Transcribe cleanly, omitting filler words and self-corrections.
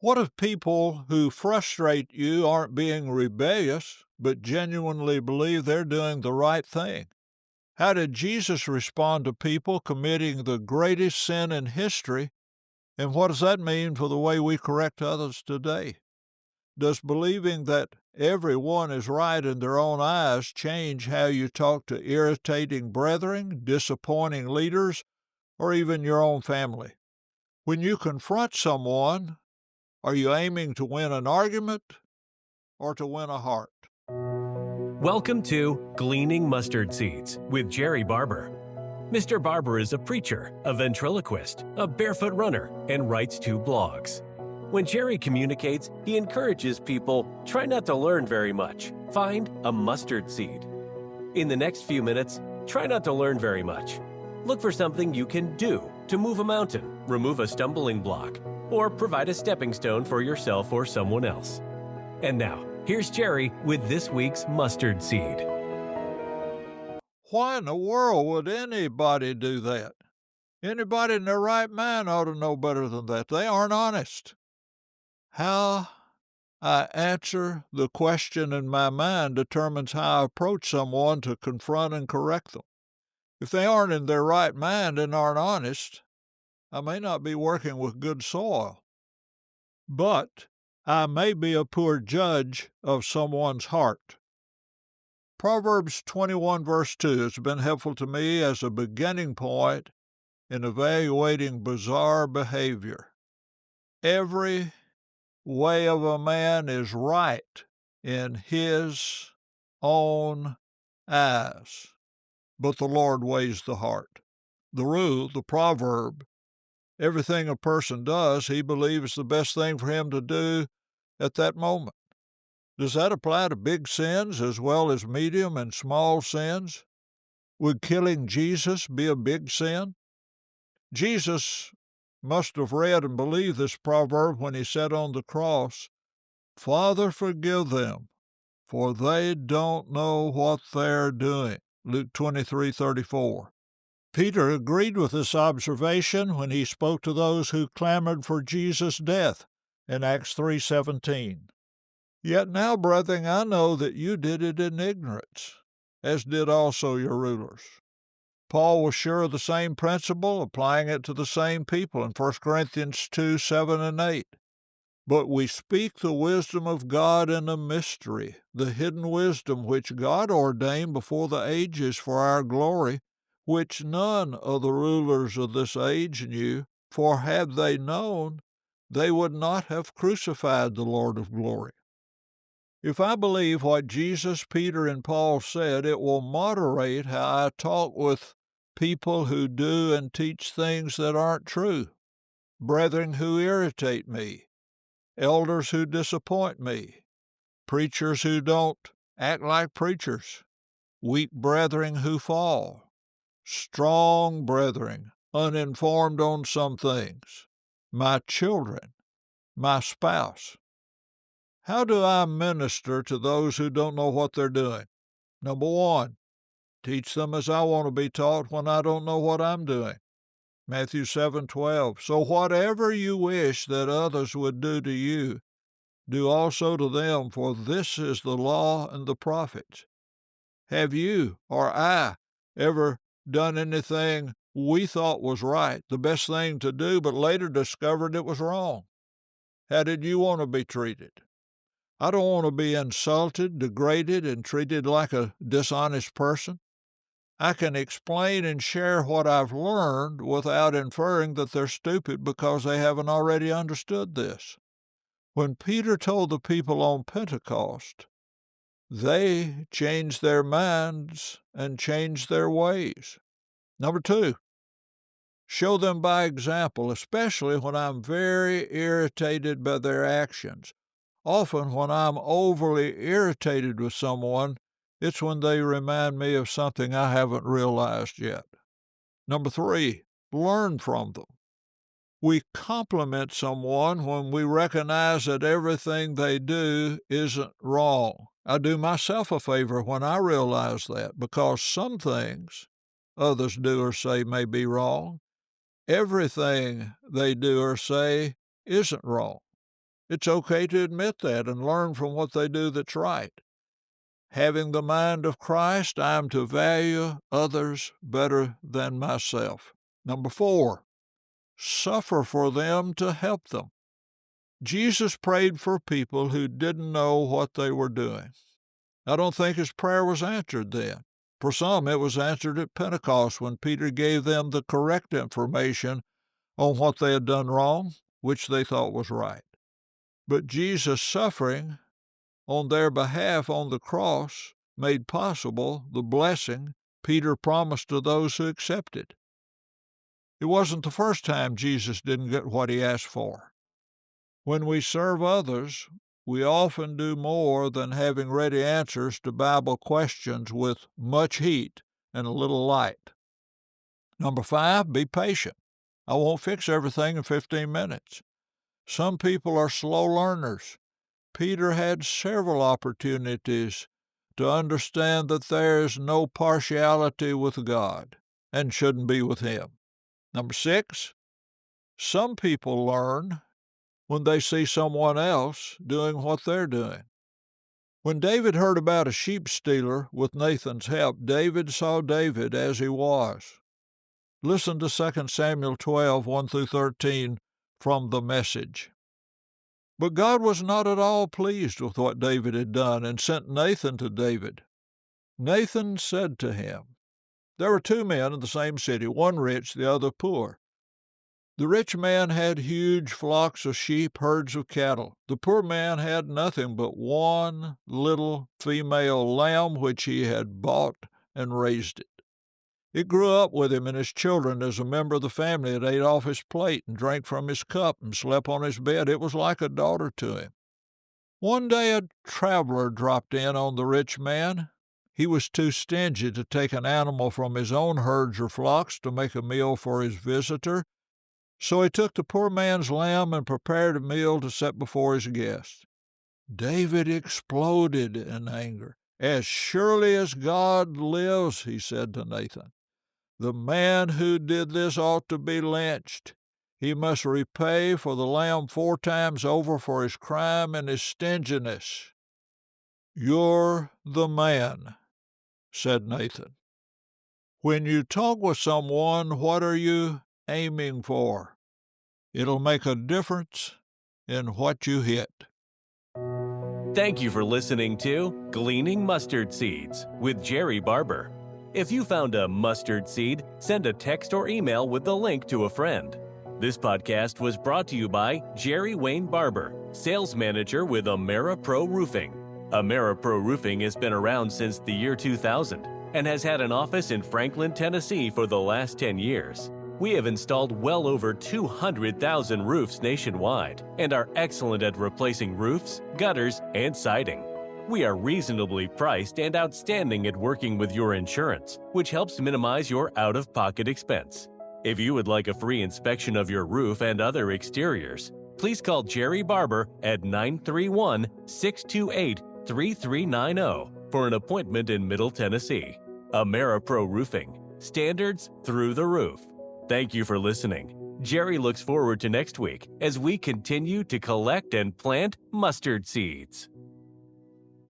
What if people who frustrate you aren't being rebellious, but genuinely believe they're doing the right thing? How did Jesus respond to people committing the greatest sin in history, and what does that mean for the way we correct others today? Does believing that everyone is right in their own eyes change how you talk to irritating brethren, disappointing leaders, or even your own family? When you confront someone, are you aiming to win an argument or to win a heart? Welcome to Gleaning Mustard Seeds with Jerrie Barber. Mr. Barber is a preacher, a ventriloquist, a barefoot runner, and writes 2 blogs. When Jerrie communicates, he encourages people, try not to learn very much. Find a mustard seed. In the next few minutes, try not to learn very much. Look for something you can do to move a mountain, remove a stumbling block, or provide a stepping stone for yourself or someone else. And now, here's Jerrie with this week's mustard seed. Why in the world would anybody do that? Anybody in their right mind ought to know better than that. They aren't honest. How I answer the question in my mind determines how I approach someone to confront and correct them. If they aren't in their right mind and aren't honest, I may not be working with good soil, but I may be a poor judge of someone's heart. Proverbs 21 verse 2 has been helpful to me as a beginning point in evaluating bizarre behavior. Every way of a man is right in his own eyes, but the Lord weighs the heart. The rule, the proverb, everything a person does, he believes the best thing for him to do at that moment. Does that apply to big sins as well as medium and small sins? Would killing Jesus be a big sin? Jesus must have read and believed this proverb when he said on the cross, "Father, forgive them, for they don't know what they're doing." Luke 23:34. Peter agreed with this observation when he spoke to those who clamored for Jesus' death in Acts 3:17. "Yet now, brethren, I know that you did it in ignorance, as did also your rulers." Paul was sure of the same principle, applying it to the same people in 1 Corinthians 2:7 and 8. "But we speak the wisdom of God in a mystery, the hidden wisdom which God ordained before the ages for our glory, which none of the rulers of this age knew, for had they known, they would not have crucified the Lord of glory." If I believe what Jesus, Peter, and Paul said, it will moderate how I talk with people who do and teach things that aren't true, brethren who irritate me, elders who disappoint me, preachers who don't act like preachers, weak brethren who fall, strong brethren uninformed on some things, my children, my spouse. How do I minister to those who don't know what they're doing? Number one, teach them as I want to be taught when I don't know what I'm doing. Matthew 7:12. "So whatever you wish that others would do to you, do also to them, for this is the law and the prophets." Have you or I ever done anything we thought was right, the best thing to do, but later discovered it was wrong? How did you want to be treated? I don't want to be insulted, degraded, and treated like a dishonest person. I can explain and share what I've learned without inferring that they're stupid because they haven't already understood this. When Peter told the people on Pentecost, they changed their minds and changed their ways. Number two, show them by example, especially when I'm very irritated by their actions. Often when I'm overly irritated with someone, it's when they remind me of something I haven't realized yet. Number three, learn from them. We compliment someone when we recognize that everything they do isn't wrong. I do myself a favor when I realize that, because some things others do or say may be wrong. Everything they do or say isn't wrong. It's okay to admit that and learn from what they do that's right. Having the mind of Christ, I am to value others better than myself. Number 4, suffer for them to help them. Jesus prayed for people who didn't know what they were doing. I don't think his prayer was answered then. For some, it was answered at Pentecost when Peter gave them the correct information on what they had done wrong, which they thought was right. But Jesus' suffering on their behalf on the cross made possible the blessing Peter promised to those who accepted. It wasn't the first time Jesus didn't get what he asked for. When we serve others, we often do more than having ready answers to Bible questions with much heat and a little light. Number 5, be patient. I won't fix everything in 15 minutes. Some people are slow learners. Peter had several opportunities to understand that there is no partiality with God and shouldn't be with him. Number 6, some people learn when they see someone else doing what they're doing. When David heard about a sheep stealer with Nathan's help, David saw David as he was. Listen to 2 Samuel 12, 1-13 from the Message. But God was not at all pleased with what David had done and sent Nathan to David. Nathan said to him, there were 2 men in the same city, one rich, the other poor. The rich man had huge flocks of sheep, herds of cattle. The poor man had nothing but one little female lamb which he had bought and raised it. It grew up with him and his children as a member of the family. It ate off his plate and drank from his cup and slept on his bed. It was like a daughter to him. One day a traveler dropped in on the rich man. He was too stingy to take an animal from his own herds or flocks to make a meal for his visitor. So he took the poor man's lamb and prepared a meal to set before his guest. David exploded in anger. As surely as God lives, he said to Nathan, the man who did this ought to be lynched. He must repay for the lamb 4 times over for his crime and his stinginess. You're the man, said Nathan. When you talk with someone, what are you aiming for? It'll make a difference in what you hit. Thank you for listening to Gleaning Mustard Seeds with Jerrie Barber. If you found a mustard seed, send a text or email with the link to a friend. This podcast was brought to you by Jerrie Wayne Barber, sales manager with AmeriPro Roofing. AmeriPro Roofing has been around since the year 2000 and has had an office in Franklin, Tennessee for the last 10 years. We have installed well over 200,000 roofs nationwide and are excellent at replacing roofs, gutters, and siding. We are reasonably priced and outstanding at working with your insurance, which helps minimize your out-of-pocket expense. If you would like a free inspection of your roof and other exteriors, please call Jerrie Barber at 931-628-3390 for an appointment in Middle Tennessee. AmeriPro Roofing. Standards through the roof. Thank you for listening. Jerrie looks forward to next week as we continue to collect and plant mustard seeds.